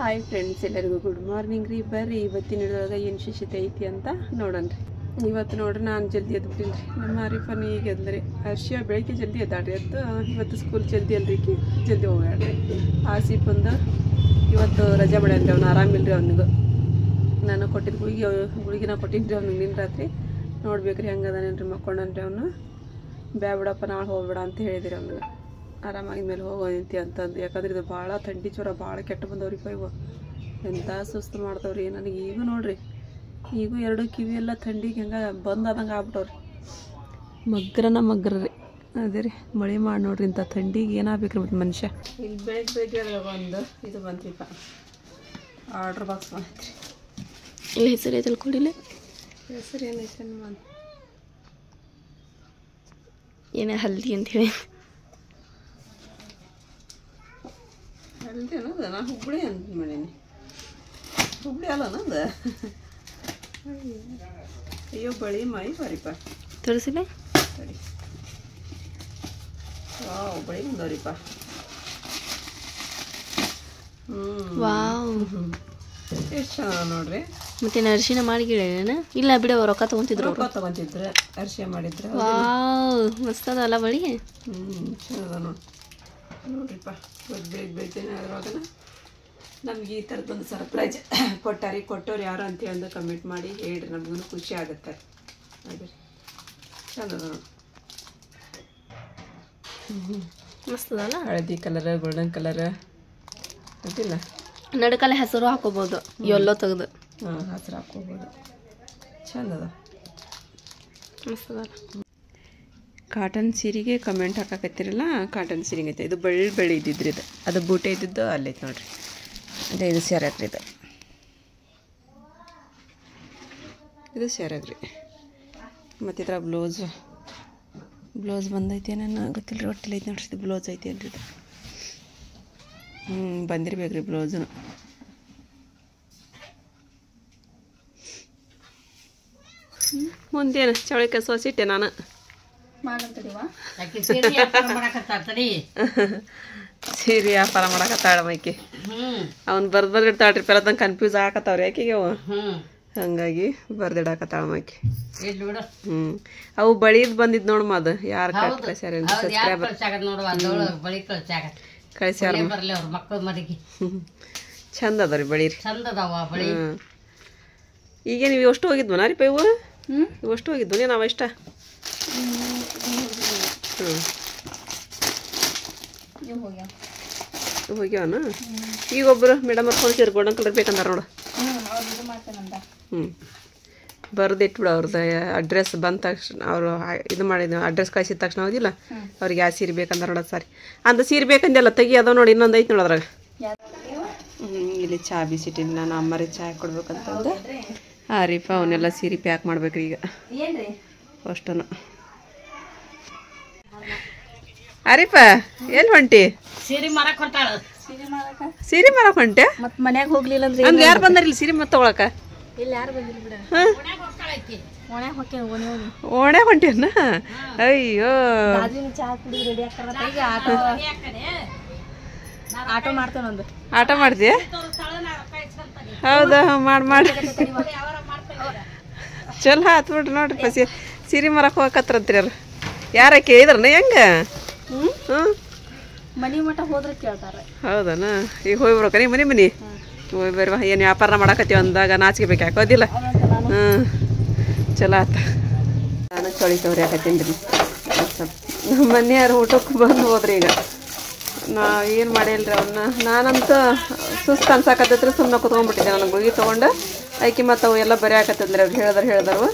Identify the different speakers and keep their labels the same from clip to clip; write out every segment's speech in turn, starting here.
Speaker 1: Hi friends, ಎಲ್ಲರಿಗೂ good morning ರೀ. ಬರ್ರಿ ಇವತ್ತಿನ ಹಿಡಿದಾಗ ಏನು ವಿಶೇಷತೆ ಐತಿ ಅಂತ ನೋಡೋಣ್ರಿ. ಇವತ್ತು ನೋಡ್ರಿ ನಾನು ಜಲ್ದಿ ಎದ್ಬಿಟ್ಟಿನಿ ರೀ. ನಮ್ಮ ಆರಿಫನ್ ಈಗ ಎದ್ರಿ. ಹರ್ಷಿಯ ಬೆಳಗ್ಗೆ ಜಲ್ದಿ ಎದ್ದಾಡ್ರಿ. ಇವತ್ತು ಸ್ಕೂಲ್ ಜಲ್ದಿ ಅಲ್ರಿಕಿ ಜಲ್ದಿ ಹೋಗ್ಯಾಡ್ರಿ. ಆಸಿಫಂದು ಇವತ್ತು ರಜೆ ಮಾಡ್ಯಾನ್ರಿ. ಅವ್ನು ಆರಾಮಿಲ್ರಿ. ಅವನಿಗೆ ನಾನು ಕೊಟ್ಟಿದ್ದು ಗುಳಿಗಿನ ಕೊಟ್ಟಿನ್ರಿ ಅವ್ನಿಗೆ ನಿನ್ನ ರಾತ್ರಿ. ನೋಡ್ಬೇಕ್ರಿ ಹೆಂಗದಾನೇನ್ರಿ, ಮಕ್ಕೊಂಡನ್ರಿ ಅವನು. ಬೇಡ ನಾಳೆ ಹೋಗ್ಬೇಡ ಅಂತ ಹೇಳಿದಿರಿ ಅವ್ನಿಗೆ. ಆರಾಮಾಗಿ ಮೇಲೆ ಹೋಗೋದಂತಿ ಅಂತಂದು. ಯಾಕಂದ್ರೆ ಇದು ಭಾಳ ಥಂಡಿ ಜ್ವರ ಭಾಳ ಕೆಟ್ಟು ಬಂದವ್ರಿಪ್ಪ. ಇವು ಎಂಥ ಸುಸ್ತು ಮಾಡ್ತಾವ್ರಿ. ನನಗೆ ಈಗೂ ನೋಡ್ರಿ, ಈಗೂ ಎರಡು ಕಿವಿ ಎಲ್ಲ ಥಂಡಿಗೆ ಹೆಂಗೆ ಬಂದಾದಂಗೆ ಆಗ್ಬಿಟ್ಟವ್ರಿ. ಮಗ್ರ ರೀ. ಅದೇ ರೀ, ಮಳೆ ಮಾಡಿ ನೋಡ್ರಿ. ಇಂಥ ಥಂಡಿಗೆ ಏನಾಗಬೇಕ್ರಿ ಮತ್ತು ಮನುಷ್ಯ. ಇಲ್ಲಿ ಬೆಳಗ್ಗೆ ಒಂದು ಇದು ಬಂತ್ರಿಪ್ಪ, ಆರ್ಡ್ರ್ ಬಾಕ್ಸ್ ಬಂತ್ರಿ. ಇಲ್ಲಿ ಹೆಸರು ಐತಲ್ ಕೊಡಿಲ್ಲ. ಹೆಸರು ಏನೈತೆ ಏನೇ ಹಲ್ದಿ ಅಂತ ಹೇಳಿ. ಹಲ್ದಿ ಅನ್ನೋದು ನಾ ಹುಬ್ಬಳ್ಳಿ ಅಂತ ಮಾಡೀನಿ. ಹುಬ್ಬಳ್ಳಿ ಅಲ್ಲ ಅನ್ನೋದು. ಅಯ್ಯೋ ಬಳಿ ಮಾಯಿ ಬಾರಿಪ್ಪ ತೋರಿಸಿಲ್ಲ. ಸರಿ, ವಾವ್ ಬಳಿ ಬಂದವ್ರಿಪ್ಪ. ವಾವ್ ಎಷ್ಟು ಚೆನ್ನಾಗಿ ನೋಡ್ರಿ. ಮತ್ತೆ ಅರಿಶಿನ ಮಾಡಿಗಿಡೇನ ಇಲ್ಲ ಬಿಡ, ರೊಕ್ಕ ತಗೊಂತಿದ್ರು. ಅರಿಶಿನ ಮಾಡಿದ್ರು. ವಾವ್ ಮಸ್ತ್ ಅದಲ್ಲ ಬಳಿ. ಚೆನ್ನಾಗದ ನೋಡ್ರಿಪ್ಪ. ಬೆಳಿತೇನೆ ಅದ್ರೊಳಗನ ನಮ್ಗೆ ಈ ಥರದ್ದೊಂದು ಸರ್ಪ್ರೈಸ್ ಕೊಟ್ಟವ್ರು ಯಾರು ಅಂತೇಳಿ ಒಂದು ಕಮೆಂಟ್ ಮಾಡಿ ಹೇಳ್ರಿ. ನಮಗೂ ಖುಷಿ ಆಗುತ್ತೆ. ಅದೇ ಚಂದ ನೋಡಿ. ಮಸ್ತ್ ಅದಲ್ಲ. ಹಳದಿ ಕಲರ್, ಗೋಲ್ಡನ್ ಕಲರ್ ಅದಿಲ್ಲ. ನಡುಕಲ್ಲ ಹೆಸರು ಹಾಕೋಬೋದು, ಎಲ್ಲೋ ತೆಗೆದು. ಹಸಿರು ಹಾಕೋಬೋದು. ಚಂದ ಅದ, ಮಸ್ತ್ ಅದಲ್ಲ. ಕಾಟನ್ ಸೀರೆಗೆ ಕಮೆಂಟ್ ಹಾಕಕತ್ತಿರಲ್ಲ. ಕಾಟನ್ ಸೀರೆಗೆ ಐತೆ. ಇದು ಬೆಳ್ಳಿ ಇದ್ದಿದ್ರಿ. ಇದು ಅದು ಬೂಟೆ ಇದ್ದಿದ್ದು ಅಲ್ಲೈತೆ ನೋಡ್ರಿ. ಅದೇ ಇದು ಸ್ಯಾರಾಗ್ರಿ. ಇದು ಸ್ಯಾರಾಗ್ರಿ. ಮತ್ತು ಇದ್ರ ಬ್ಲೌಸ್ ಬಂದೈತೆ ನನ್ನ ಗೊತ್ತಿಲ್ಲ. ಒಟ್ಟಿಲ್ಲ ಐತೆ ನೋಡ್ರಿ. ಇದು ಬ್ಲೌಸ್ ಐತೆ ಅಲ್ರಿ. ಇದು ಬಂದಿರ್ಬೇಕ್ರಿ ಬ್ಲೌಸನು. ಮುಂದೇನು ಚೌಳಿಕೆ ಸೋಸಿಟ್ಟೆ ನಾನು. ಸೀರೆ ವ್ಯಾಪಾರ ಮಾಡಕತ್ತಾಳ ಮೈಕಿ. ಅವ್ನು ಬರ್ದಿಡ್ತಾಳ್ರಿ. ಪೆಲದಂಗೆ ಕನ್ಫ್ಯೂಸ್ ಆಗಕತ್ತಾವ್ರಿ ಆಕೆಗೆ ಅವು. ಹಂಗಾಗಿ ಬರ್ದಿಡಾಕತ್ತಾಳ ಮೈಕಿ. ಅವು ಬಳಿದ್ ಬಂದಿದ್ ನೋಡಮ್ಮ. ಅದು ಯಾರು ಕಳ್ಸ್ಯಾರ ಕಳ್ಸ್ಯಾರ. ಚಂದ ಅದಾವ್ರಿ ಬಳಿರಿ. ಈಗ ನೀವು ಎಷ್ಟು ಹೋಗಿದ್ವ ನಾರಿಪ್ಪ? ಇವು ಎಷ್ಟು ಹೋಗಿದ್ವು ನಾವು ಇಷ್ಟ. ಹೋಗ್ಯಾವನ. ಈಗ ಒಬ್ಬರು ಮೇಡಮ್ ಅವ್ರು ಫೋನ್ ಸೇರಿ ಗೋಲ್ಡನ್ ಕಲರ್ ಬೇಕಂದಾರ ನೋಡು. ಬರ್ದಿಟ್ಬಿಡು ಅವ್ರದ್ದು ಅಡ್ರೆಸ್ ಬಂದ ತಕ್ಷಣ. ಅವರು ಇದು ಮಾಡಿದ ಅಡ್ರೆಸ್ ಕಳಿಸಿದ ತಕ್ಷಣ ಹೋದಿಲ್ಲ ಅವ್ರಿಗೆ ಯಾವ ಸೀರೆ ಬೇಕಂದಾರ ನೋಡೋದು. ಸಾರಿ ಅಂದ ಸೀರೆ ಬೇಕಂದೆಲ್ಲ ತೆಗಿ. ಅದಾವ ನೋಡಿ, ಇನ್ನೊಂದು ಐತೆ ನೋಡೋದ್ರಾಗ. ಇಲ್ಲಿ ಚಾ ಬಿಸಿಟ್ಟಿಲ್ಲ. ನಾನು ಅಮ್ಮರೇ ಚಾ ಕೊಡ್ಬೇಕಂತಂದು. ಆರೀಫ ಅವನ್ನೆಲ್ಲ ಸೀರೆ ಪ್ಯಾಕ್ ಮಾಡ್ಬೇಕ್ರಿ ಈಗ ಅಷ್ಟನು. ಆರೀಫ ಎಲ್ಲಿ ಹೊಂಟಿ? ಸೀರೆ ಮಾರಕ್ ಹೊಂಟೆ. ಮತ್ತೆ ಮನ್ಯಾಗ ಹೋಗ್ಲಿಲ್ಲ ಅಂದ್ರೆ ನಮ್ಗೆ ಯಾರು ಬಂದಾರ ಇಲ್ಲಿ ಸೀರೆ ಮತ್ತೆ ತಗೊಳಕ? ಇಲ್ಲಿ ಯಾರು ಬಂದಿಲ್ಲ ಬಿಡ. ಓಣೆ ಹೊಂಟೇನ? ಅಯ್ಯೋ ಆಟೋ ಮಾಡ್ತೇನೆ. ಆಟೋ ಮಾಡ್ತೀಯ? ಹೌದಾ, ಮಾಡಿ ಚಲೋ ಆತ್ ಬಿಡ್ರಿ. ನೋಡ್ರಿಪ್ಪ ಸೀರೆ ಮರಕ್ಕೆ ಹೋಗಕತ್ರಂತ್ರಿ ಅವ್ರು. ಯಾರ ಕೇಳಿದ್ರನ ಹೆಂಗ? ಮನಿ ಮಠ ಹೋದ್ರೆ ಕೇಳ್ತಾರೆ. ಹೌದನ? ಈಗ ಹೋಗಿ ಬರ್ಬೇಕ ನೀ ಮನಿ ಹೋಗಿ ಬರ್ವಾ. ಏನು ವ್ಯಾಪಾರ ಮಾಡಕತ್ತೀವಿ ಅಂದಾಗ ನಾಚಿಕೆ ಬೇಕು ಯಾಕೋದಿಲ್ಲ. ಚಲೋ ಆತ. ನಾನು ಚಳಿ ತವ್ರಿ ಹಾಕತ್ತೀನಿ ರೀ. ನಮ್ಮ ಮನೆಯವ್ರು ಊಟಕ್ಕೆ ಬಂದು ಹೋದ್ರಿ. ಈಗ ನಾ ಏನು ಮಾಡಿಲ್ರಿ ಅವನ್ನ. ನಾನಂತೂ ಸುಸ್ತು ಅನ್ಸಾಕತ್ತೈತ್ರಿ. ಸುಮ್ಮನೆ ಕುತ್ಕೊಂಡ್ಬಿಟ್ಟಿದ್ದೆ. ನನಗೆ ಗುಳಿಗೆ ತೊಗೊಂಡು ಆಯ್ಕೆ ಮತ್ತು ಅವು ಎಲ್ಲ ಬರೀ ಹಾಕತ್ತಂದ್ರಿ. ಅವ್ರು ಹೇಳಿದ್ರು.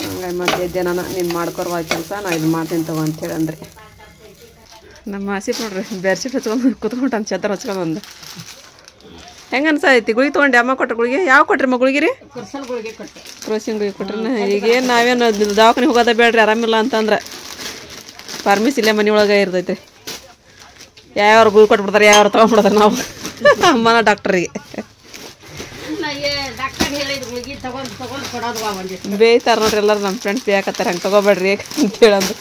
Speaker 1: ಹಂಗಾಗಿ ಮತ್ತೆ ಇದ್ದೆ ನಾನು. ನೀನು ಮಾಡ್ಕೊರ್ವ ಕೆಲಸ, ನಾ ಇದು ಮಾಡ್ತೀನಿ ತಗೋ ಅಂತೇಳಿ ಅಂದ್ರಿ. ನಮ್ಮ ಆಸಿಫ್ ನೋಡ್ರಿ ಬೆಡ್ಶೀಟ್ ಹಚ್ಕೊಂಡು ಕುತ್ಕೊಂಡು ಅಂತ ಛತ್ರ ಹಚ್ಕೊಂಡು ಹೆಂಗೆ ಅನ್ಸೈತಿ? ಗುಳಿಗೆ ತೊಗೊಂಡು ಅಮ್ಮ ಕೊಟ್ರೆ ಗುಳಿಗೆ ಯಾವ ಕೊಟ್ರಿ ಮಗುಳಿಗೆ ರೀ? ಕ್ರೋಸಿನ್ ಗುಳಿಗೆ ಕೊಟ್ರಿ. ಈಗೇನು ನಾವೇನು ದವಾಖಾನೆ ಹೋಗೋದ ಬೇಡ್ರಿ ಆರಾಮಿಲ್ಲ ಅಂತಂದ್ರೆ. ಫಾರ್ಮಸಿ ಇಲ್ಲೇ ಮನೆ ಒಳಗೆ ಇರ್ತೈತಿ. ಯಾವ್ಯಾರು ಗುಳಿ ಕೊಟ್ಬಿಡ್ತಾರೆ, ಯಾವ್ಯಾರು ತೊಗೊಂಡ್ಬಿಡ್ತಾರೆ. ನಾವು ಅಮ್ಮನ ಡಾಕ್ಟ್ರಿಗೆ ಬೇಯ್ತಾರ ನೋಡ್ರಿ ಎಲ್ಲರೂ. ನಮ್ಮ ಫ್ರೆಂಡ್ಸ್ ಬೇಕತ್ತಾರ ಹಂಗೆ ತಗೋಬೇಡ್ರಿ ಅಂತ ಹೇಳಂದು.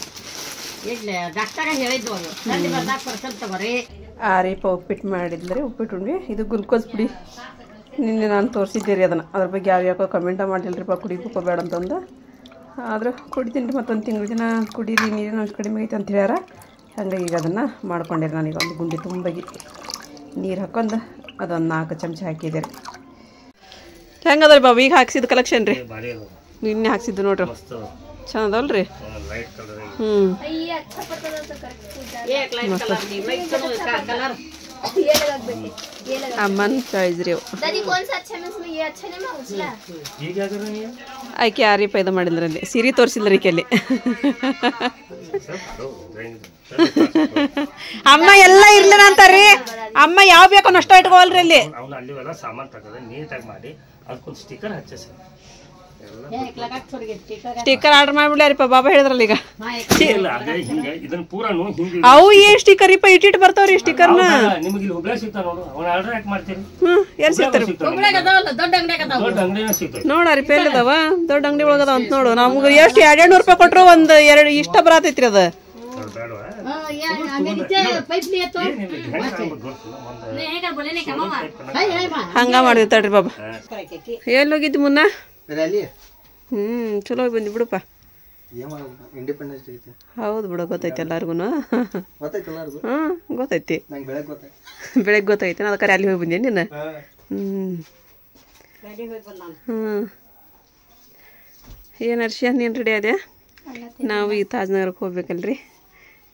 Speaker 1: ಆರಿಪ ಉಪ್ಪಿಟ್ಟು ಮಾಡಿದ್ರೆ ಉಪ್ಪಿಟ್ಟು ಉಂಡ್ವಿ. ಇದು ಗ್ಲುಕೋಸ್ ಪುಡಿ ನಿನ್ನೆ ನಾನು ತೋರಿಸಿದ್ದೆ ರೀ ಅದನ್ನು. ಅದ್ರ ಬಗ್ಗೆ ಯಾವ್ಯಾವ ಕಮೆಂಟ ಮಾಡಿಲ್ರಿಪ್ಪ ಕುಡಿಬೇಕು ಬೇಡ ಅಂತಂದು. ಆದ್ರೆ ಕುಡಿತೀನಿ ರೀ, ಮತ್ತೊಂದು ತಿಂಗಳು ದಿನ ಕುಡೀರಿ, ನೀರಿನ ಅಂಶ ಕಡಿಮೆ ಐತೆ ಅಂತ ಹೇಳ್ಯಾರ. ಹಂಗಾಗಿ ಈಗ ಅದನ್ನು ಮಾಡ್ಕೊಂಡಿರಿ. ನಾನೀಗ ಒಂದು ಗುಂಡಿ ತುಂಬಾಗಿ ನೀರು ಹಾಕೊಂಡು ಅದೊಂದು 4 ಚಮಚ ಹಾಕಿದೆ ರೀ. ಹೆಂಗದ ರೀ ಬಾಬು ಈಗ ಹಾಕ್ಸಿದ್ದು ಕಲೆಕ್ಷನ್ ರೀ? ನಿನ್ನೆ ಹಾಕ್ಸಿದ್ದು ನೋಡ್ರಿ, ಚಂದಲ್ರಿ? ಅಮ್ಮನ್ ಪ್ರೈಸ್ ರೀ ಆಕೆ ಯಾರೀಪ ಇದು ಮಾಡಿದ್ರಲ್ಲಿ ಸೀರೆ ತೋರಿಸಿದ್ರಿ ಈಕೆಲ್ಲಿ. ಅಮ್ಮ ಎಲ್ಲ ಇರ್ಲಿಲ್ಲ ಅಂತಾರ್ರಿ. ಅಮ್ಮ ಯಾವ ಬೇಕೋ ನಷ್ಟ ಇಟ್ಕೋಲ್ರಿ ಅಲ್ಲಿ. ಸ್ಟಿಕ್ಕರ್ ಆರ್ಡರ್ ಮಾಡ್ಬಿಡ್ಲಾರಿಪ್ಪ ಬಾಬಾ ಹೇಳಿದ್ರಲ್ಲ ಈಗ. ಅವು ಏನ್ ಸ್ಟಿಕ್ಕರ್ ಇಪ್ಪ ಇಟ್ಟಿಟ್ಟು ಬರ್ತಾವ್ರಿ ಸ್ಟಿಕ್ಕರ್ನ. ನೋಡ್ರಿ ಪೇಲ್ ಅದಾವ ದೊಡ್ಡ ಅಂಗಡಿ ಒಳಗದಾವ ಅಂತ ನೋಡು. ನಮ್ಗೆ ಎಷ್ಟು 200 ರೂಪಾಯಿ ಕೊಟ್ರು ಒಂದ್ 2 ಇಷ್ಟ ಬರತೈತ್ರಿ ಅದ. ಹಂಗ ಮಾಡಿದ್ವಿ ತಡ್ರಿ ಬಾಬಾ. ಎಲ್ಲಿ ಹೋಗಿದ್ದಿ ಮುನ್ನ? ಚಲೋ ಬಂದಿ ಬಿಡಪ್ಪ. ಹೌದು ಬಿಡು, ಗೊತ್ತೈತಿ ಎಲ್ಲಾರ್ಗು. ಗೊತ್ತೈತಿ, ಬೆಳಗ್ಗೆ ಗೊತ್ತೈತಿ. ಅದಕ್ಕೆ ಅಲ್ಲಿ ಹೋಗಿ ಬಂದೆ ನೀನು. ಏನು ಹರ್ಷ ನೀನು ರೆಡಿ ಅದೇ? ನಾವು ಈ ತಾಜ್ನಗರಕ್ಕೆ ಹೋಗ್ಬೇಕಲ್ರಿ.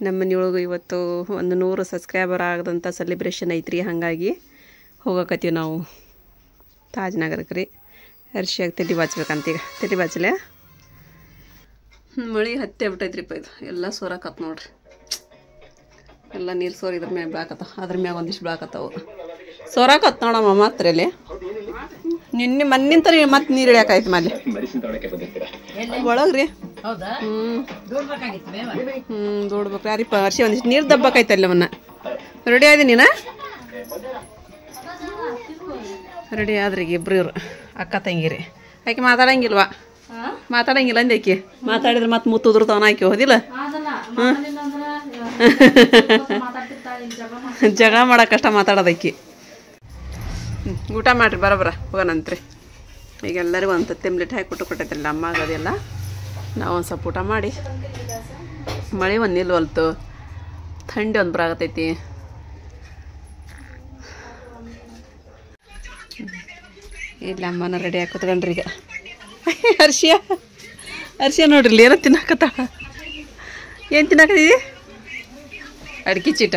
Speaker 1: ನಮ್ಮ ಮನೆಯೊಳಗೆ ಇವತ್ತು ಒಂದು 100 ಸಬ್ಸ್ಕ್ರೈಬರ್ ಆಗದಂಥ ಸೆಲೆಬ್ರೇಷನ್ ಐತ್ರಿ. ಹಾಗಾಗಿ ಹೋಗಕತ್ತೀವಿ ನಾವು ತಾಜ್ನಗರಕ್ಕೆ ರೀ. ಹರ್ಷಿಯಾಗಿ ತಲೆ ಬಾಚ್ಬೇಕಂತೀಗ. ತಲೆ ಬಾಚಲೆ ಮಳೆ ಹತ್ತೆ ಬಿಟ್ಟೈತ್ರಿಪ್ಪ. ಇದು ಎಲ್ಲ ಸೋರಾಕತ್ ನೋಡ್ರಿ. ಎಲ್ಲ ನೀರು ಸೋರಿ ಇದ್ರ ಮ್ಯಾಗ ಬೀಳಾಕತ್ತಾವ. ಅದ್ರ ಮ್ಯಾಗ ಒಂದಿಷ್ಟು ಬೀಳಾಕತ್ತಾವು. ಸೋರಾಕತ್ ನೋಡಮ್ಮ ಮಾತ್ರ ಇಲ್ಲಿ. ನಿನ್ನೆ ಮಣ್ಣಿಂತ ಮತ್ತೆ ನೀರು ಇಳಿಯಾಕಾಯ್ತು ಮಲ್ಲಿ ಒಳಗ್ರಿ. ದೊಡ್ಬೇಕು ಯಾರಿಪ್ಪ ಹರ್ಷಿ ಒಂದಿಷ್ಟು ನೀರು ದಬ್ಬಾಕೈತಲ್ಲ ಅವನ್ನ. ರೆಡಿ ಆದಿ ನೀನ? ರೆಡಿ ಆದ್ರಿ ಇಬ್ರು ಇವ್ರು ಅಕ್ಕ ತಂಗಿರಿ. ಆಕೆ ಮಾತಾಡಂಗಿಲ್ವಾ? ಮಾತಾಡಂಗಿಲ್ಲ ಅಂದ ಆಕೆ. ಮಾತಾಡಿದ್ರೆ ಮತ್ತೆ ಮುತ್ತು ಉದುರ್ತಾವನ ಆಕೆ. ಹೋದಿಲ್ಲ ಜಗಳ ಮಾಡಕ್ ಕಷ್ಟ ಮಾತಾಡೋದಕ್ಕಿ. ಊಟ ಮಾಡ್ರಿ ಬರೋಬ್ರ ಹೋಗೋಣಂತ್ರಿ. ಈಗ ಎಲ್ಲರಿಗೂ ಒಂದು ತೆಮ್ಲೆಟ್ ಹಾಕಿ ಕೊಟ್ಟೈತಿಲ್ಲ ಅಮ್ಮಾಗ. ಅದೆಲ್ಲ ನಾವು ಒಂದು ಸ್ವಲ್ಪ ಊಟ ಮಾಡಿ. ಮಳೆ ಒಂದು ನಿಲ್ವಲ್ತು, ಥಂಡಿ ಒಂದು ಬರಾಗತೈತಿ. ಇಲ್ಲ ಅಮ್ಮನ ರೆಡಿ ಹಾಕಿ ಕೂತ್ಕೊಂಡ್ರಿ ಈಗ. ಹರ್ಷಿಯ ನೋಡ್ರಿ ಇಲ್ಲಿ ಏನೋ ತಿನ್ನಕತ್ತಾಳ. ಏನು ತಿನ್ನಕತ್ತೀವಿ? ಅಡ್ಕೆ ಚೀಟ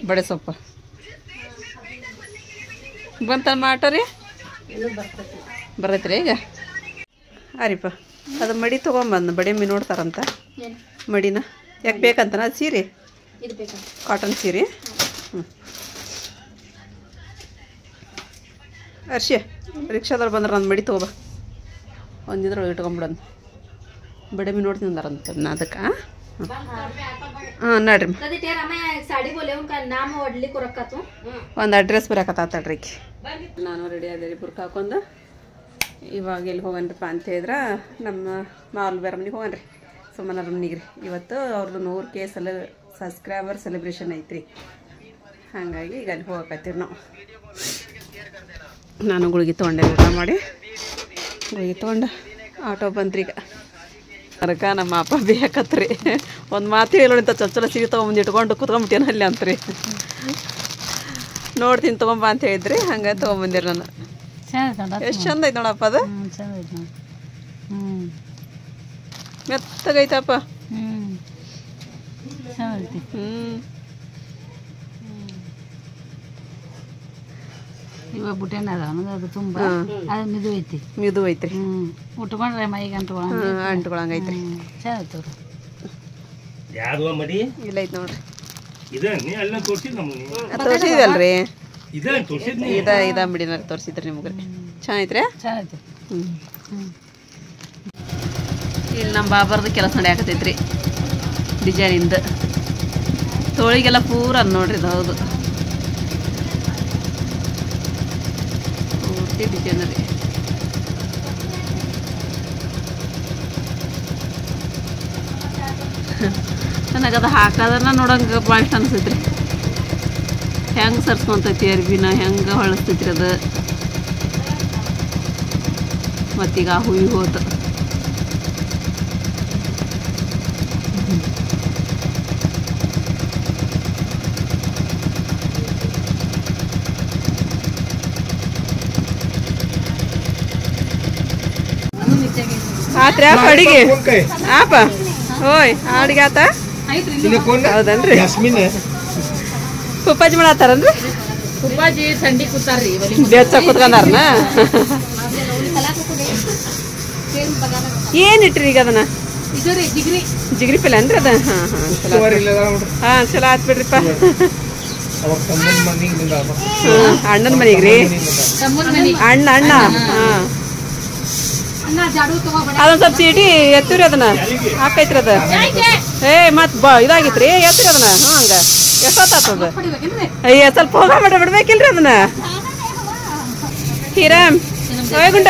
Speaker 1: ಬಡೆ ಸೊಪ್ಪ ಬಂತ ಆಟೋ ರೀ. ಬರತ್ರಿ ಈಗ? ಅರಿಪ್ಪ ಅದು ಮಡಿ ತೊಗೊಂಬಂದು ಬಡಿ ಮೀನು ನೋಡ್ತಾರಂತ. ಮಡಿನ ಯಾಕೆ ಬೇಕಂತನ? ಅದು ಸೀರೆ ಕಾಟನ್ ಸೀರೆ. ಹರ್ಷಿ ರಿಕ್ಷಾದವ್ರು ಬಂದ್ರೆ ನಾನು ಮಡಿ ತೊಗೊಬ. ಒಂದಿದ್ರೊಳಗೆ ಇಟ್ಕೊಂಬಿಡೋದು. ಬಡಿ ಮೀನು ನೋಡ್ತೀನಿ ಅಂದಾರಂತ ಅದಕ್ಕೆ. ಹಾಂ ನೋಡ್ರಿ ಒಂದು ಅಡ್ರೆಸ್ ಬರಕತ್ತಾಳ್ರಿ. ನಾನು ರೆಡಿ ಆದೆ ರೀ ಬುರ್ಕ ಹಾಕೊಂಡು. ಇವಾಗ ಎಲ್ಲಿ ಹೋಗನ್ರಿಪ್ಪ ಅಂತ ಹೇಳಿದ್ರೆ ನಮ್ಮ ಮಾಲ್ ಬೇರೆ ಮನೆಗೆ ಹೋಗನ್ರಿ. ಸುಮ್ಮನೆ ಮನೆಗೆ ರೀ. ಇವತ್ತು ಅವ್ರದ್ದು 100K ಸಬ್ಸ್ಕ್ರೈಬರ್ ಸೆಲೆಬ್ರೇಷನ್ ಐತ್ರಿ. ಹಾಗಾಗಿ ಈಗ ಅಲ್ಲಿ ಹೋಗಕತ್ತೀವಿ ನಾವು. ನಾನು ಗುಳಿಗೆ ತೊಗೊಂಡೆ ಊಟ ಮಾಡಿ. ಗುಳಿಗೆ ತೊಗೊಂಡು ಆಟೋ ಬಂತ್ರಿ ಈಗ. ಅದಕ್ಕೆ ನಮ್ಮ ಅಪ್ಪ ಬೇಕತ್ರಿ. ಒಂದು ಮಾತು ಹೇಳೋಣ ಚೊಚ್ಚಲ ಸೀರೆ ತೊಗೊಂಬಂದು ಇಟ್ಕೊಂಡು ಕುತ್ಕೊಂಬಿಟ್ಟೇನ ಅಲ್ಲಿ ಅಂತ್ರಿ. ನೋಡ್ತೀನಿ ತೊಗೊಂಬ ಅಂತ ಹೇಳಿದ್ರಿ. ಹಂಗೆ ತೊಗೊಂಬಂದಿರಿ ನಾನು. ಎಷ್ಟು ಚಂದ ಐತೆ ನೋಡಪ್ಪ ಅದು. ಮೆತ್ತಗೈತಪ್ಪ.
Speaker 2: ಇವಾಗ ಬುಟ್ಟೆನ ಅದು ತುಂಬ ಅದು ಮಿದು ಐತಿ.
Speaker 1: ಮಿದು ಐತ್ರಿ.
Speaker 2: ಉಟ್ಕೊಂಡ್ರೆ ಮೈಗೆ
Speaker 1: ಅಂಟ್ಕೊಳಂಗೈತ್ರಿ.
Speaker 2: ಚೆನ್ನಾಗಿ
Speaker 1: ಇಲ್ಲ ಐತೆ ನೋಡ್ರಿ. ತೋರಿಸಿದಲ್ರಿ? ಇದ ಬಿಡಿನಾರ ತೋರಿಸಿದ್ರಿ ನಿಮ್ಗೆ. ಚೆನ್ನಾಗೈತ್ರಿ. ಇಲ್ಲಿ ನಮ್ಮ ಬಾಬರ್ದು ಕೆಲಸ ನಡೆಯಾಕತೈತ್ರಿ. ಡಿಸೈನಿಂದ ತೋಳಿಗೆಲ್ಲ ಪೂರ ನೋಡ್ರಿ. ಇದು ಹೌದು ಪೂರ್ತಿ ಡಿಸೈನ್ ರೀ. ನನಗದು ಹಾಕೋದನ್ನ ನೋಡಂಗೆ ಭಾಳ ಇಷ್ಟ ಅನ್ಸೈತ್ರಿ. ಹೆಂಗೆ ಸರ್ಸ್ಕೊಂತೈತಿ ಅರ್ಬಿನ ಹೆಂಗೆ ಹೊಳಸ್ತೈತಿ ಅದು ಮತ್ತೀಗ ಹೂವಿ ಹೋತು ಆತ್ರಿ ಆಪ ಅಡಿಗೆ ಆಪ ಹೋಯ್ ಅಡಿಗೆ ಆತ ಹೌದನ್ರಿ ಉಪ್ಪಾಜಿ ಮಾಡತ್ತಾರನ್ರಿ
Speaker 2: ಉಪ್ಪಾಜಿ ಥಂಡಿ ಕೂತಾರ್ರಿ
Speaker 1: ಬೆಚ್ಚ ಕುತ್ಕೊಂಡಾರನ ಏನಿಟ್ರಿ ಈಗ ಅದನ್ನ ಜಿಗ್ರಿ ಪಲ್ಲೆ ಅನ್ರಿ ಅದ ಹಾಂ ಚಲೋ ಆತ್ ಬಿಡ್ರಿಪ್ಪ ಅಣ್ಣನ ಮನೆಗ್ರಿ ಅಣ್ಣ ಅಣ್ಣ ಹಾಂ ಅದೊಂದ್ ಸ್ವಲ್ಪ ಚೀಟಿ ಎತ್ತಿರಿ ಅದನ್ನ ಹಾಕೈತ್ರಿ ಅದ ಏ ಮತ್ ಇದಾಗಿತ್ರಿ ಎತ್ತಿರಿ ಅದನ್ನ ಹಂಗ ಎಷ್ಟೊತ್ತಾತದ ಅಯ್ಯ ಸ್ವಲ್ಪ ಹೋಗ ಬಿಡ್ಬೇಕಿಲ್ರಿ ಅದನ್ನ ಹೀರಾಮ್ ಗುಂಡ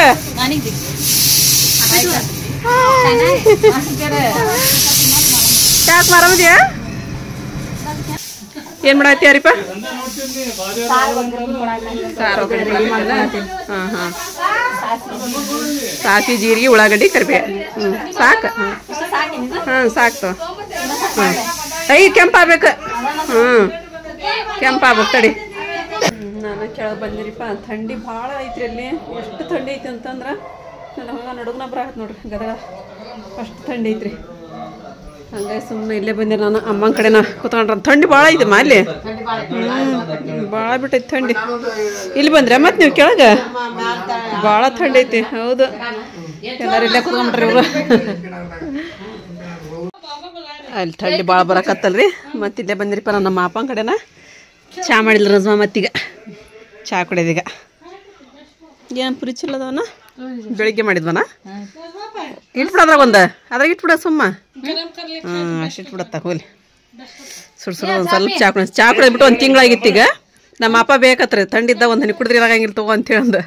Speaker 1: ಯಾಕೆ ಮಾರಾಮದ್ಯಾ ಏನ್ ಮಾಡತ್ತೀರಿಪ್ಪ ಹಾಂ ಹಾಂ ಸಾಸಿವೆ ಜೀರಿಗೆ ಉಳ್ಳಾಗಡ್ಡಿ ಕರಿಬೇ ಸಾಕು ಹಾಂ ಸಾಕು ಹಾಂ ಐ ಕೆಂಪಾಗ್ಬೇಕು ಕೆಂಪಾಗ್ಬೇಕು ತಡಿ ನಾನು ಕೆಳಗೆ ಬಂದಿರಿಪ್ಪ ಥಂಡಿ ಭಾಳ ಐತ್ರಿ ಅಲ್ಲಿ ಎಷ್ಟು ಥಂಡಿ ಐತಿ ಅಂತಂದ್ರೆ ನನ್ನ ಹೋಗ ನಡುಗನ ಬರಾಕತ್ ನೋಡ್ರಿ ಗದಗ ಅಷ್ಟು ಥಂಡಿ ಐತ್ರಿ ಹಂಗಾಗಿ ಸುಮ್ಮನೆ ಇಲ್ಲೇ ಬಂದೆ ನಾನು ಅಮ್ಮನ ಕಡೆನ ಕೂತ್ಕೊಂಡ್ರ ಥಂಡಿ ಭಾಳ ಐತೆ ಅಲ್ಲಿ ಭಾಳ ಬಿಟ್ಟೈತಿ ಥಂಡಿ ಇಲ್ಲಿ ಬಂದ್ರೆ ಮತ್ತೆ ನೀವು ಕೆಳಗೆ ಭಾಳ ಥಂಡಿ ಐತಿ ಹೌದು ಎಲ್ಲರೂ ಇಲ್ಲೇ ಕೂತ್ಕೊಂಡ್ರಿ ಇವರು ಅಲ್ಲಿ ಥಂಡಿ ಭಾಳ ಬರಕತ್ತಲ್ರಿ ಮತ್ತೆ ಇಲ್ಲೇ ಬಂದಿರಿಪ್ಪ ನಮ್ಮ ಅಪ್ಪನ ಕಡೆನ ಚಹಾ ಮಾಡಿಲ್ಲ ರಜ್ಮಾ ಮತ್ತೀಗ ಚಹಾ ಕುಡಿಯೋದೀಗ ಏನು ಪುರಿ ಚಲ್ಲದವನ ಬೆಳಿಗ್ಗೆ ಮಾಡಿದ್ವನ ಇಟ್ಬಿಡೋದ್ರಾಗ ಒಂದು ಅದ್ರಾಗ ಇಟ್ಬಿಡ ಸುಮ್ಮ ಅಷ್ಟು ಇಟ್ಬಿಡತ್ತ ಹೋಲಿ ಸುಡ್ಸುಡ ಒಂದು ಸ್ವಲ್ಪ ಚಹಾ ಕುಡಿದ್ಬಿಟ್ಟು ಒಂದು ತಿಂಗಳಾಗಿತ್ತು ಈಗ ನಮ್ಮ ಅಪ್ಪ ಬೇಕತ್ರಿ ಥಂಡಿದ್ದ ಒಂದು ಹನಿ ಕುಡಿದ್ರೆ ಇದಾಗಂಗಿಲ್ಲ ತಗೋ ಅಂತ ಹೇಳಂದು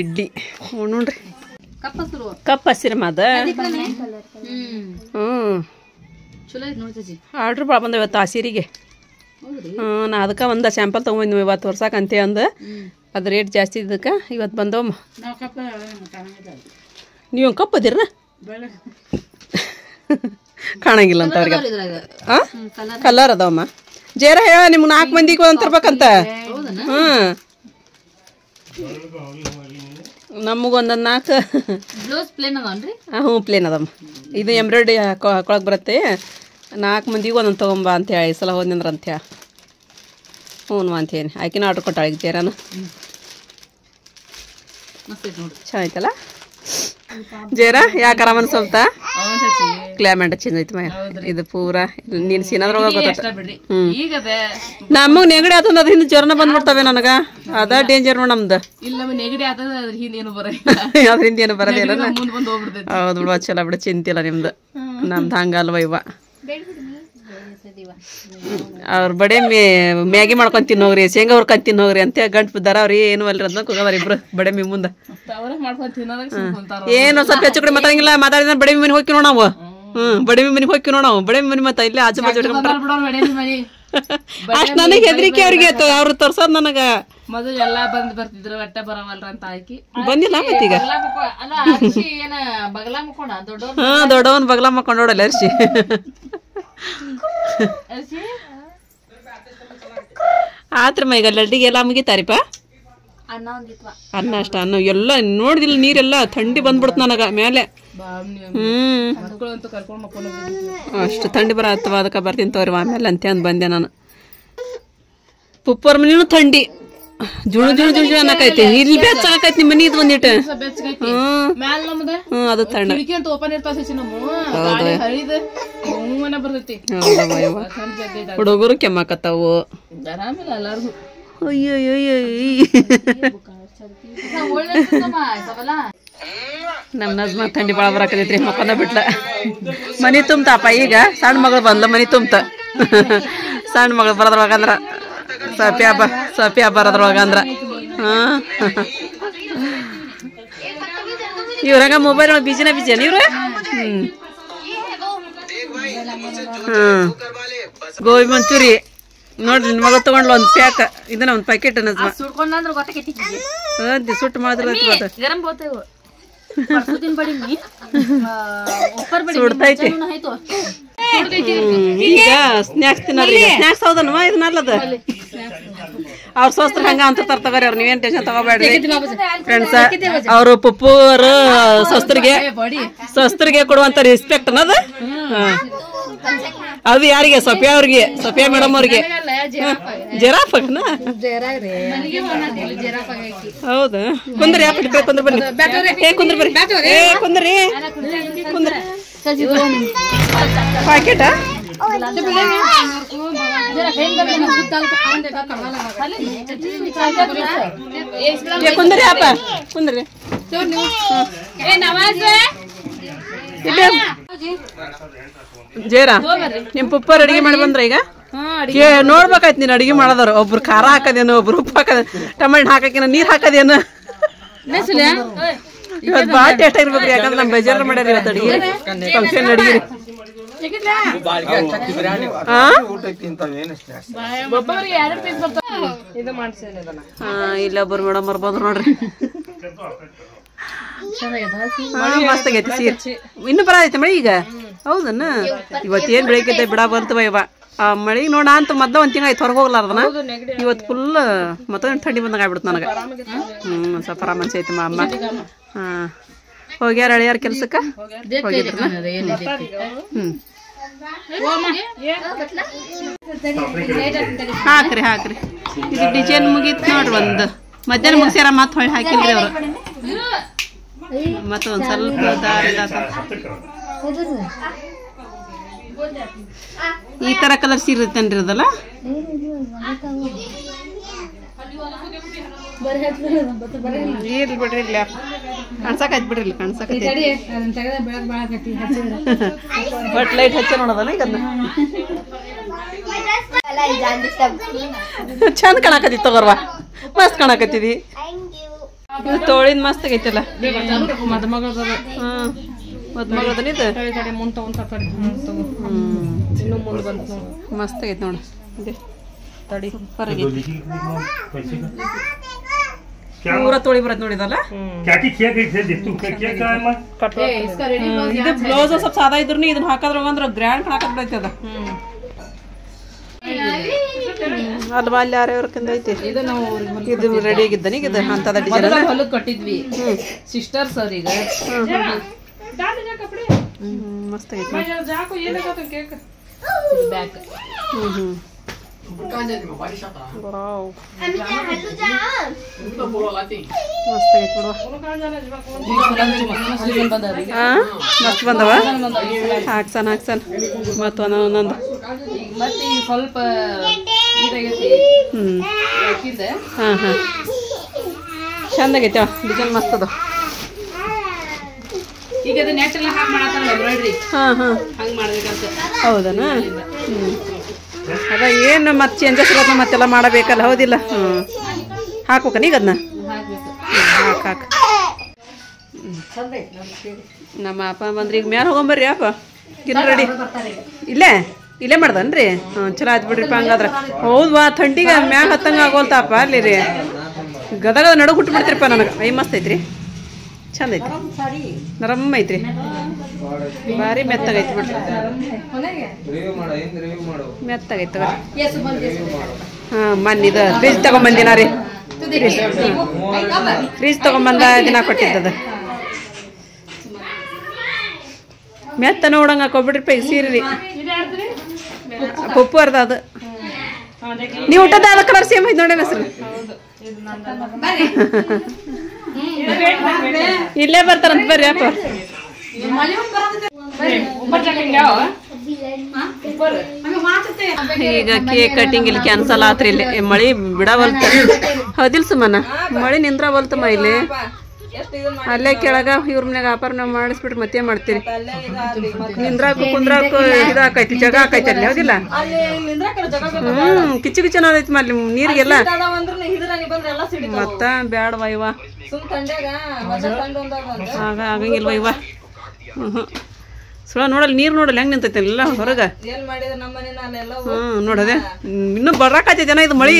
Speaker 1: ಇಡ್ಲಿ ನೋಡ್ರಿ ಕಪ್ ಹಸಿರಮ್ಮ ಅದ ಆರ್ಡ್ರ್ ಭಾಳ ಬಂದ ಇವತ್ತು ಆ ಸೀರೆಗೆ ನಾ ಅದಕ್ಕೆ ಒಂದು ಸ್ಯಾಂಪಲ್ ತೊಗೊಂಬಂದ್ವಿ ಇವತ್ತು ವರ್ಷಕ್ಕೆ ಅಂದು ಅದು ರೇಟ್ ಜಾಸ್ತಿ ಇದಕ್ಕೆ ಇವತ್ತು ಬಂದವಮ್ಮ ನೀವು ಕಪ್ ಅದಿರ ಕಾಣಂಗಿಲ್ಲ ಅಂತ ಅವ್ರಿಗೆ ಹಾಂ ಕಲರ್ ಅದಾವಮ್ಮ ಜೇರ ಹೇಳ ನಿಮ್ಗೆ 4 ಮಂದಿಗೆ ಒಂದು ತರ್ಬೇಕಂತ ನಮಗೊಂದು 4 ಹ್ಞೂ ಪ್ಲೇನ್ ಅದಮ್ಮ ಇದು ಎಂಬ್ರಾಯ್ಡ್ರಿ ಹಾಕೊಳಕ್ಕೆ ಬರುತ್ತೆ 4 ಮಂದಿಗೆ ಒಂದೊಂದು ತೊಗೊಂಬ ಅಂತೇಳಿ ಈ ಸಲ ಹೋದ್ನಂದ್ರೆ ಅಂತೇಳಿ ಹ್ಞೂ ಅಂತೇಳಿ ಆಕಿನ ಆರ್ಡ್ರ್ ಕೊಟ್ಟಾಳ ಈಗ ಜೇರಾನ ಚೆನ್ನಾಯ್ತಲ್ಲ ಜೇರ ಯಾಕೆ ಆರಾಮನ್ ಸ್ವಲ್ಪ ಕ್ಲೈಮೇಟ್ ಚೇಂಜ್ ಐತಿ ಮಯ ಇದು ಪೂರಾ ನೀನು ಸೀನಾದ್ರೊಳಗೆ ಗೊತ್ತ ನಮಗೆ ನೆಗಡಿ ಆತಂದ್ರೆ ಅದ್ರ ಹಿಂದೆ ಜ್ವರನ ಬಂದ್ಬಿಡ್ತವೆ ನನಗೆ ಅದ ಡೇಂಜರ್ ನೋಡಿ ನಮ್ದು ಅದ್ರ ಹಿಂದೆ ಏನು ಬರೋದಿಲ್ಲ ಹೌದು ಬಿಡುವ ಚಲೋ ಬಿಡು ಚಿಂತಿಲ್ಲ ನಿಮ್ದು ನಮ್ದು ಹಂಗಲ್ವ ಇವ ಅವ್ರ ಬಡೇ ಮ್ಯಾಗಿ ಮಾಡ್ಕೊಂಡು ತಿನ್ನೋಗ್ರಿ ಶೇಂಗಾ ಹುರ್ಕೊಂಡು ತಿನ್ನೋಗ್ರಿ ಅಂತ ಗಂಟು ಬಿದ್ದಾರ ಅವ್ರು ಏನು ಅಲ್ರಿ ಅದನ್ನ ಕೂಗವ್ರ ಇಬ್ರು ಬಡಮಿ ಮುಂದೆ ಏನು ಸ್ವಲ್ಪ ಹೆಚ್ಚು ಕಡೆ ಮಾತಾಡಂಗಿಲ್ಲ ಮಾತಾಡಿದ್ರೆ ಬಡಮಿ ಮನೆಗೆ ಹೋಗಿ ನೋಡ್ ನಾವು ಬಡಮಿ ಮನೆಗೆ ಹೋಗಿ ನೋಡ್ ನಾವು ಬಡಮಿ ಮನೆ ಮತ್ತೆ ಇಲ್ಲೇ ಆಜು ಬಾಜು ಅಷ್ಟು ನನಗೆ ಹೆದರಿಕೆ ಅವ್ರಿಗೆ ಅವ್ರು ತರ್ಸೋದ್ ನನಗ
Speaker 2: ಮೊದಲು ಎಲ್ಲಾ ಬರ್ತಿದ್ರು ಒಟ್ಟ ಬರವಲ್ರ ಅಂತ ಹಾಕಿ
Speaker 1: ಬಂದಿಲ್ಲ ಮತ್ತೀಗ ದೊಡ್ಡವನ್ ಬಗಲ ಮಕ್ಕೊಂಡು ನೋಡಲ್ಲ ಅರ್ಶಿ ಆತ್ರ ಮೈಗ ಲಡ್ಡಿಗೆ ಎಲ್ಲ ಮುಗಿತಾರಿಪ್ಪ ಅನ್ನ ಅಷ್ಟ ಅನ್ನ ಎಲ್ಲ ನೋಡಿದಿಲ್ಲ ನೀರೆಲ್ಲ ಥಂಡಿ ಬಂದ್ಬಿಡ್ತು ನನಗ ಮೇಲೆ ಅಷ್ಟು ಥಂಡಿ ಬರತ್ತವ ಅದಕ್ಕೆ ಬರ್ತೀನಿ ತೋರಿ ಆಮೇಲೆ ಅಂತ ಅಂದ್ ಬಂದೆ ನಾನು ಪುಪ್ಪರ್ ಮನಿನೂ ಥಂಡಿ ಜುಣು ಜುಣು ಜುಣು ಜುಣು ಅನ್ನಕೈತಿ ಇಲ್ಲಿ ಬೆಚ್ಚಾಕೈತಿ ನಿಮ್ಮ ಮನಿ ಇದು ಬಂದಿಟ್ಟು ಅದು ತಣ್ಣ ಹುಡುಗರು ಕೆಮ್ಮಾಕತ್ತಾವು ಅಯ್ಯೋ ನಮ್ಮ ನಜ್ಮ ಥಂಡಿ ಭಾಳ ಬರಾಕತೈತ್ರಿ ಮಕ್ಕೊಂದ ಬಿಟ್ಲ ಮನಿ ತುಂಬತಪ್ಪ ಈಗ ಸಣ್ಣ ಮಗಳು ಬಂದ್ಲ ಮನಿ ತುಂಬತ ಸಣ್ಣ ಮಗಳು ಬರೋದ್ರೊಳಗಂದ್ರ ಸಪಿ ಹಬ್ಬ ಬರೋದ್ರೊಳಗಂದ್ರ ಇವ್ರಂಗ ಮೊಬೈಲ್ ಬಿಜಿನ ಇವ್ರ ಗೋಬಿ ಮಂಚೂರಿ ನೋಡ್ರಿ ನಿನ್ ಮಗ ತಗೊಂಡ್ಲು ಒಂದ್ ಪ್ಯಾಕ್ ಇದನ್ನ ಒಂದ್ ಪ್ಯಾಕೆಟ್ ಅನ್ನೋದು
Speaker 2: ಸುಡ್ಕೊಂಡ್ರೆ ಗೊತ್ತಾಕೈತಿ
Speaker 1: ಸುಟ್ಟು ಮಾತ್ರ
Speaker 2: ಗರಂ ಬೋತೇವು परसों बड़ी मी ऊपर बड़ी
Speaker 1: ಸುಡ್ತೈತಿ ಈಗ ಸ್ನ್ಯಾಕ್ಸ್ ತಿನ್ನೋರಿ ಸ್ನ್ಯಾಕ್ಸ್ ಹೌದಲ್ವಾ ಇದು ನಲ್ಲದ ಅವ್ರ ಸೋಸ್ತ್ರ ಹಂಗ ಅಂತ ತಗೋರಿ ಅವ್ರು ನೀವೇನ್ ಟೆನ್ಷನ್ ತಗೋಬೇಡ್ರಿ ಫ್ರೆಂಡ್ಸ್ ಅವ್ರು ಪಪ್ಪು ಅವರು ಸೋಸ್ತ್ರಿಗೆ ಕೊಡುವಂತ ರೆಸ್ಪೆಕ್ಟ್ ಅನ್ನೋದು ಅದು ಯಾರಿಗೆ ಸೊಫಿಯಾ ಅವ್ರಿಗೆ ಸೊಫಿಯಾ ಮೇಡಮ್ ಅವ್ರಿಗೆ ಜೆರಾಫ್ ಹಾಕ್ನ ಹೌದಾ ಕುಂದ್ರಿ ಯಾಕೆ ಕುಂದ್ರ ಬನ್ನಿ ಕುಂದ್ರ ಬರ್ರಿ ಕುಂದ್ರಿ ಕುಂದ್ರಿ ಪಾಕೆಟ್ ಕುಂದ್ರಿ ಅಪ್ಪ ಕುಂದ್ರಿ ಜೇರಾ ನಿಮ್ ಪುಪ್ಪರ್ ಅಡಿಗೆ ಮಾಡಿ ಬಂದ್ರ ಈಗ ನೋಡ್ಬೇಕಾಯ್ತು ನೀನ್ ಅಡಿಗೆ ಮಾಡೋದವ್ರು ಒಬ್ರು ಖಾರ ಹಾಕದೇನು ಒಬ್ರು ಉಪ್ಪು ಹಾಕದ ಟೊಮೆಟೊ ಹಾಕೇನ ನೀರ್ ಹಾಕದೇನು ಇವತ್ತು ಭಾಳ ಟೇಸ್ಟ್ ಆಗಿರ್ಬೇಕ್ರಿ ಯಾಕಂದ್ರೆ ನಮ್ ಬೇಜಾರ್ ಮಾಡ್ಯಾರ ಇವತ್ತು ಅಡಿಗೆ ಫಂಕ್ಷನ್ ಅಡಿಗೆ ಇಲ್ಲೊಬ್ಬರು ಮೇಡಮ್ ಅವ್ರು ಬಂದ್ರು ನೋಡ್ರಿ ಮಸ್ತ್ ಆಗೈತಿ ಸೀರೆ ಇನ್ನು ಬರತೈತಿ ಮಳಿ ಈಗ ಹೌದನ್ನ ಇವತ್ತೇನ್ ಬೆಳಿಗ್ಗೆ ಬಿಡ ಬರ್ತವ ಇವ ಆ ಮಳಿಗೆ ನೋಡ ಅಂತ ಮೊದ್ಲ ಒಂದ್ ತಿಂಗಳ ಆಯ್ತು ಹೊರಗೆ ಹೋಗ್ಲಾರ್ದನ ಇವತ್ತು ಫುಲ್ ಮತ್ತೊಂದು ಥಂಡಿ ಬಂದಂಗ ಆಗ್ಬಿಡ್ತು ನನಗೆ ಸ್ವಲ್ಪ ಆರಾಮ ಐತಿ ಅಮ್ಮ ಹೋಗ್ಯಾರ ಅಳಿಯಾರ ಕೆಲ್ಸಕ್ಕ ಹೋಗಿದ್ರ ಹಾಕ್ರಿ ಹಾಕ್ರಿ ಇದು ಡಿಸೈನ್ ಮುಗೀತು ನೋಡ್ರಿ ಒಂದು ಮಧ್ಯಾಹ್ನ ಮುಗಿಸ್ಯಾರ ಮತ್ತೆ ಹೊಳ್ಳಿ ಹಾಕಿಲ್ರಿ ಅವ್ರು ಮತ್ತೆ ಒಂದ್ ಸ್ವಲ್ಪ ದಾರಿ ಈ ತರ ಕಲರ್ ಸೀರೆ ಇರ್ತೇನ್ರಿ ಅದಲ್ಲ ಇರ್ಲಿ ಬಿಡ್ರಿ ಇಲ್ಲ ಕಾಣ್ಸಕೈತ್ ಬಿಡ್ರಿ ಇಲ್ಲಿ ಕಾಣ್ಸಕೈತಿ ಬಟ್ ಲೈಟ್ ಹಚ್ಚ ನೋಡೋದಲ್ಲ ಈಗ ಚಂದ ಕಾಣಕತ್ತಿ ತಗೋರ್ವಾ ಮಸ್ತ್ ಕಾಣಕತ್ತಿದಿ ಇದು ತೋಳಿದ್ ಮಸ್ತ್ ಆಗೈತಲ್ಲ ಮದ್ಮಗಳದನ ಇದು ಮಸ್ತ್ ಆಗೈತಿ ನೋಡ ಪೂರ ತೋಳಿ ಬರತ್ ನೋಡಿದಲ್ಲ ಇದು ಬ್ಲೌಸ್ ಸ್ವಲ್ಪ ಸಾದಾ ಇದ್ರು ಇದನ್ನ ಹಾಕದ್ರ ಅಂದ್ರೆ ಗ್ರ್ಯಾಂಡ್ ಕಾಣಕತ್ ಬರ್ತದ ಅಲ್ವಾ ಅಲ್ಲಿ ಯಾರ್ಯಾವ್ರಕಿಂದ ಐತಿ ಇದು ರೆಡಿ ಆಗಿದ್ದಾನೆ ಈಗ ಅಂತದ ಡಿಸೈನ್
Speaker 2: ಹೊಲಕ್ ಕಟ್ಟಿದ್ವಿ ಸಿಸ್ಟರ್ಸ್ ಅವ್ರೀಗ
Speaker 1: ಮಸ್ತ್ ಆಗೈತಿ
Speaker 2: ಬ್ಯಾಕ್
Speaker 1: ವಾವ್ ಮಸ್ತ್ ಆಗೈತಿ ಮಸ್ತ್ ಬಂದವ ಹಾಕ್ಸನ್ ಮತ್ತ ಒಂದೊಂದು
Speaker 2: ಮತ್ತೆ ಸ್ವಲ್ಪ
Speaker 1: ಹಾ ಹಾ ಚಂದ ಆಗೈತಿ ಡಿಸೈನ್ ಮಸ್ತ್ ಅದ
Speaker 2: ಈಗ ಅದು ನೆಟ್ ಎಲ್ಲ ಹಾಕಿ ಮಾಡತ್ತಾರ ಎಂಬ್ರಾಯ್ಡ್ರಿ ಹಂಗ್ ಮಾಡ್ಬೇಕಂತ ಹೌದನ
Speaker 1: ಅದ ಏನು ಮತ್ತೆ ಚೇಂಜಸ್ ಇರೋದು ಮತ್ತೆಲ್ಲ ಮಾಡಬೇಕಲ್ಲ ಹೌದಿಲ್ಲ ಹಾಕ್ಬೇಕನ ಈಗ ಅದನ್ನ ಹಾಕ್ ನಮ್ಮ ಅಪ್ಪ ಬಂದ್ರಿ ಈಗ ಮ್ಯಾಲ ಹೋಗೊಂಬರ್ರಿ ಅಪ್ಪ ಗಿನ್ ರೆಡಿ ಇಲ್ಲೇ ಮಾಡ್ದನ್ರಿ ಚಲೋ ಆಯ್ತು ಬಿಡ್ರಿಪ್ಪ ಹಂಗಾದ್ರ ಹೌದ್ವಾ ಥಂಡಿಗೆ ಮ್ಯಾಗ ಹತ್ತಂಗ ಆಗೋಲ್ತಪ್ಪ ಅಲ್ಲಿ ರೀ ಗದಗ ನಡುಗ್ ಹುಟ್ಟು ಬಿಡ್ತೀರಪ್ಪ ನನಗೆ ಐ ಮಸ್ತ್ ಐತ್ರಿ ಚಂದ ಐತಿ ನರಮ್ ಐತ್ರಿ ಭಾರಿ ಮೆತ್ತಗೈತಿ ಬಿಡ್ರಿ ಮೆತ್ತಗೈತಿ ಮನ್ನಿದ ಫ್ರಿಜ್ ತಗೊಂಬಂದಿನ ರೀ ಫ್ರಿಜ್ ತಗೊಂಬಂದ ದಿನ ಕೊಟ್ಟಿದ್ದದ ಮೆತ್ತ ನೋಡಂಗ ಹಾಕೋಬಿಡ್ರಿಪ್ಪ ಈಗ ಸೀರೆ ಪಪ್ಪು ಅರ್ಧ ಅದು ನೀವು ಊಟದ ಅದ ಕಲರ್ ಸೇಮ್ ಐತಿ ನೋಡಿ ಹೆಸರು ಇಲ್ಲೇ ಬರ್ತಾರಂತ ಬರ್ರಿ ಅಪ್ಪ ಈಗ ಕೇಕ್ ಕಟಿಂಗ್ ಇಲ್ಲಿ ಕ್ಯಾನ್ಸಲ್ ಆತ್ರಿ ಇಲ್ಲಿ ಮಳಿ ಬಿಡವಲ್ತ ಹೌದಿಲ್ ಸುಮನ ಮಳಿ ನಿಂದ್ರವಲ್ತಮ್ಮ ಇಲ್ಲಿ ಅಲ್ಲೇ ಕೆಳಗ ಇವ್ರ ಮನ್ಯಾಗ ವ್ಯಾಪಾರ ನಾವು ಮಾಡಿಸ್ಬಿಟ್ರೆ ಮತ್ತೆ ಮಾಡ್ತೀರಿ ನಿಂದ್ರಾಕು ಕುಂದ್ರಾಕು ಇದಾಕೈತಿ ಜಾಗ ಆಕೈತಿ ಅಲ್ಲಿ ಹೌದಿಲ್ಲ ಕಿಚ್ಚು ಕಿಚ್ಚನ ಅದೈತಿ ಅಲ್ಲಿ ನೀರಿಗೆಲ್ಲ ಮತ್ತ ಬ್ಯಾಡವಾ ಇವ ಆಗಂಗಿಲ್ವ ಇವ ಸುಳ ನೋಡಲ್ಲ ನೀರು ನೋಡಲ್ಲ ಹೆಂಗೆ ನಿಂತೈತೆ ಎಲ್ಲ ಹೊರಗೆ ನೋಡದೆ ಇನ್ನೂ ಬರಾಕತ್ತೈತೆ ಜನ ಇದು ಮಳಿ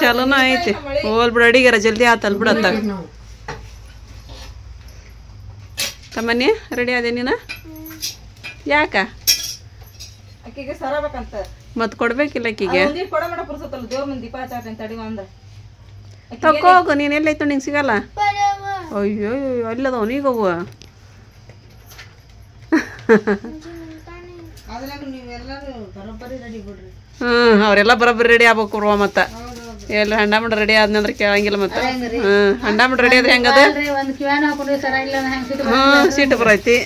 Speaker 1: ಚಲೋನ ಐತಿ ಹೋಲ್ ಬಿಡ ಅಡಿಗೆರ ಜಲ್ದಿ ಆತಲ್ ಬಿಡತ್ತ ತಮ್ಮನೆ ರೆಡಿ ಅದೇ ನೀನು ಯಾಕ ಮತ್ ಕೊಡ್ಬೇಕಿಲ್ಲ ಆಕಿಗೆ ತಗೋಗು ನೀನ್ ಎಲ್ಲೈತು ನಿಂಗೆ ಸಿಗಲ್ಲ ಅಯ್ಯೋ ಅಲ್ಲದವ ನೀಗೋಗುವ ಅವರೆಲ್ಲ ಬರೋಬ್ಬರಿ ರೆಡಿ ಆಗ್ಬೇಕು ರುವ ಮತ್ತ ಎಲ್ಲ ಹಂಡಾಮಂಡ ರೆಡಿ ಆದ್ನಂದ್ರೆ ಕೇಳಂಗಿಲ್ಲ ಮತ್ತ ಹಂಡಾಮಂಡ ರೆಡಿ ಆದ್ರೆ ಹೆಂಗದ ಸೀಟ್ ಬರೈತಿ